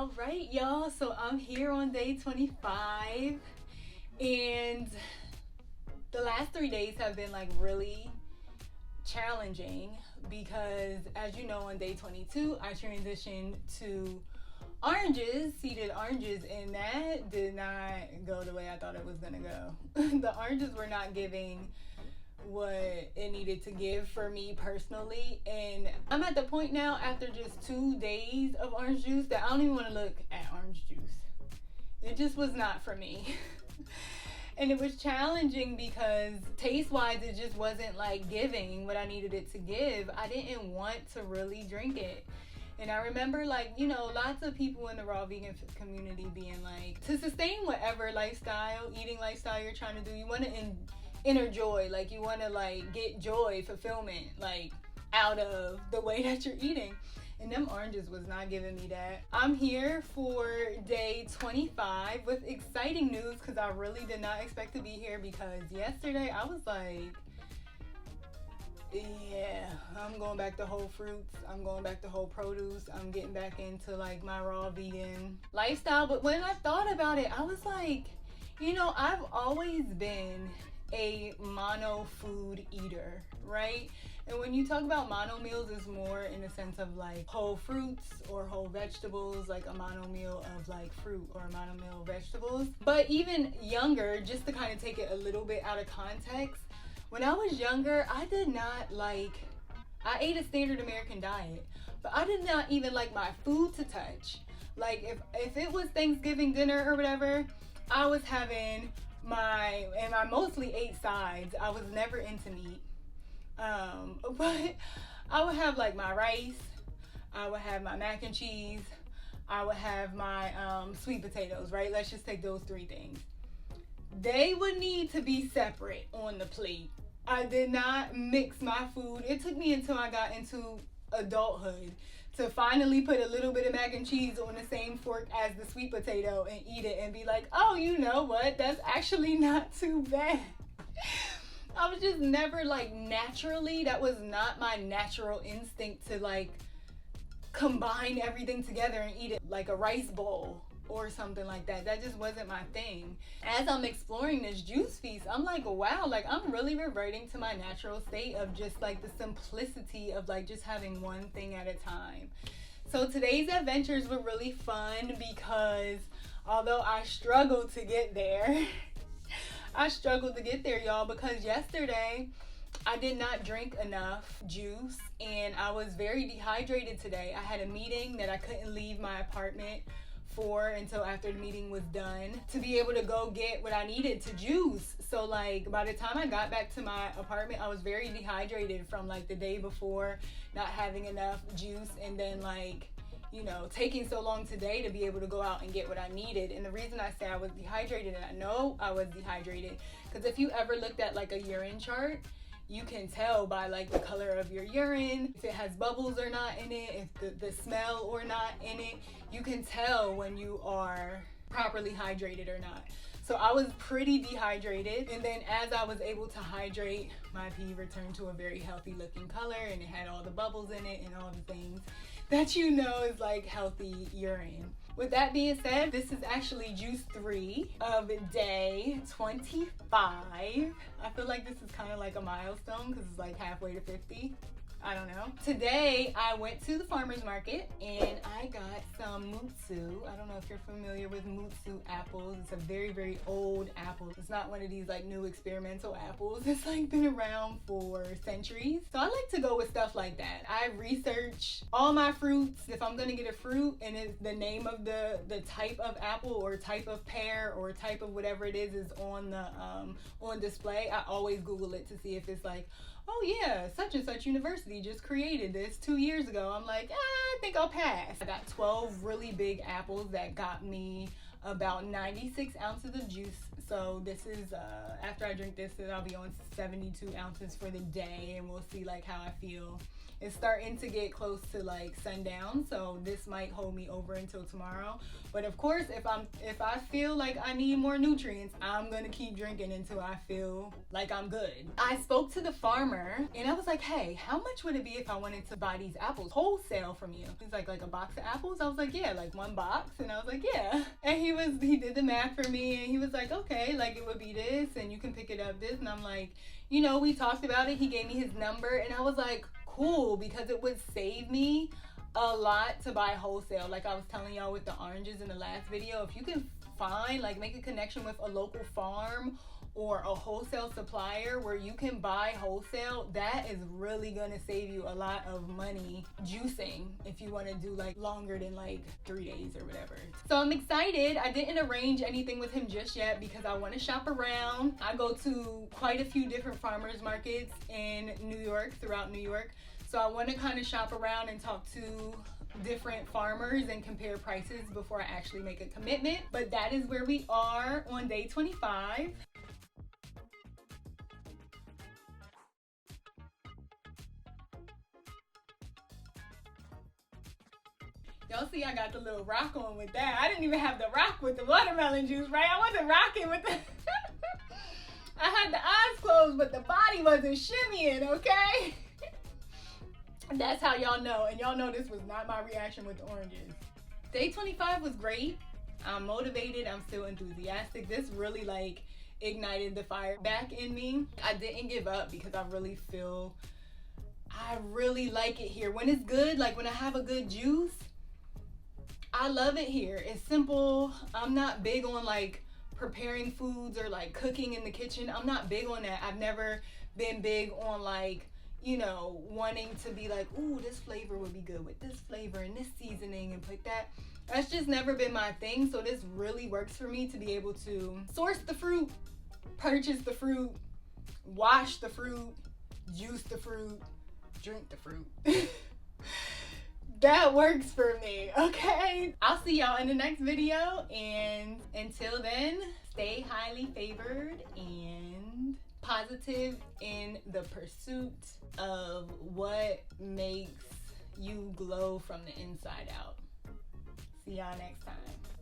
All right, y'all. So I'm here on day 25, and the last 3 days have been like really challenging because, as you know, on day 22, I transitioned to oranges, seeded oranges, and that did not go the way I thought it was gonna go. The oranges were not giving what it needed to give for me personally, and I'm at the point now after just 2 days of orange juice that I don't even want to look at orange juice. It just was not for me. And it was challenging because taste wise it just wasn't like giving what I needed it to give. I didn't want to really drink it. And I remember, like, you know, lots of people in the raw vegan community being like, to sustain whatever lifestyle, eating lifestyle you're trying to do, you want to inner joy, like you want to like get joy, fulfillment, like out of the way that you're eating, and them oranges was not giving me that. I'm here for day 25 with exciting news because I really did not expect to be here, because yesterday I was like, yeah, I'm going back to whole fruits, I'm going back to whole produce, I'm getting back into like my raw vegan lifestyle. But when I thought about it, I was like, you know, I've always been a mono food eater, right? And when you talk about mono meals, it's more in the sense of like whole fruits or whole vegetables, like a mono meal of like fruit or a mono meal of vegetables. But even younger, just to kind of take it a little bit out of context, when I was younger, I ate a standard American diet, but I did not even like my food to touch. Like if it was Thanksgiving dinner or whatever, I was having I mostly ate sides. I was never into meat. But I would have like my rice, I would have my mac and cheese, I would have my sweet potatoes, right? Let's just take those three things. They would need to be separate on the plate. I did not mix my food. It took me until I got into adulthood to finally put a little bit of mac and cheese on the same fork as the sweet potato and eat it and be like, oh, you know what? That's actually not too bad. I was just never like naturally, that was not my natural instinct to like combine everything together and eat it like a rice bowl or something like that. That just wasn't my thing. As I'm exploring this juice feast, I'm like, wow, like I'm really reverting to my natural state of just like the simplicity of like just having one thing at a time. So today's adventures were really fun because although I struggled to get there, y'all, because yesterday I did not drink enough juice and I was very dehydrated today. I had a meeting that I couldn't leave my apartment for until after the meeting was done to be able to go get what I needed to juice. So like by the time I got back to my apartment, I was very dehydrated from like the day before not having enough juice, and then like, you know, taking so long today to be able to go out and get what I needed. And the reason I say I was dehydrated, and I know I was dehydrated, because if you ever looked at like a urine chart, you can tell by like the color of your urine, if it has bubbles or not in it, if the smell or not in it. You can tell when you are properly hydrated or not. So I was pretty dehydrated, and then as I was able to hydrate, my pee returned to a very healthy looking color, and it had all the bubbles in it and all the things that you know is like healthy urine. With that being said, this is actually juice 3 of day 25. I feel like this is kind of like a milestone because it's like halfway to 50. I don't know. Today, I went to the farmer's market and I got some mutsu. I don't know if you're familiar with mutsu apples. It's a very, very old apple. It's not one of these like new experimental apples. It's like been around for centuries. So I like to go with stuff like that. I research all my fruits. If I'm gonna get a fruit and it's the name of the type of apple or type of pear or type of whatever it is on the on display, I always Google it to see if it's like, oh yeah, such and such university just created this 2 years ago. I'm like, I think I'll pass. I got 12 really big apples that got me about 96 ounces of juice. So this is, after I drink this, I'll be on 72 ounces for the day, and we'll see like how I feel It's starting to get close to like sundown, so this might hold me over until tomorrow. But of course, if I feel like I need more nutrients, I'm gonna keep drinking until I feel like I'm good. I spoke to the farmer and I was like, hey, how much would it be if I wanted to buy these apples wholesale from you? He's like a box of apples? I was like, yeah, like one box. And I was like, yeah. And he did the math for me and he was like, okay, like it would be this and you can pick it up this. And I'm like, you know, we talked about it. He gave me his number and I was like, cool, because it would save me a lot to buy wholesale. Like I was telling y'all with the oranges in the last video, if you can find, like, make a connection with a local farm or a wholesale supplier where you can buy wholesale, that is really gonna save you a lot of money juicing if you want to do like longer than like 3 days or whatever. So I'm excited. I didn't arrange anything with him just yet because I want to shop around. I go to quite a few different farmers markets in New York, throughout New York. So I want to kind of shop around and talk to different farmers and compare prices before I actually make a commitment. But that is where we are on day 25. Y'all see I got the little rock on with that. I didn't even have the rock with the watermelon juice, right? I wasn't rocking with the... I had the eyes closed, but the body wasn't shimmying, okay? That's how y'all know. And y'all know this was not my reaction with the oranges. Day 25 was great. I'm motivated. I'm still enthusiastic. This really like ignited the fire back in me. I didn't give up because I really feel I really like it here. When it's good, like when I have a good juice, I love it here. It's simple. I'm not big on like preparing foods or like cooking in the kitchen. I'm not big on that. I've never been big on like, you know, wanting to be like, ooh, this flavor would be good with this flavor and this seasoning and put that. That's just never been my thing. So this really works for me to be able to source the fruit, purchase the fruit, wash the fruit, juice the fruit, drink the fruit. That works for me, okay? I'll see y'all in the next video, and until then, stay highly favored and positive in the pursuit of what makes you glow from the inside out. See y'all next time.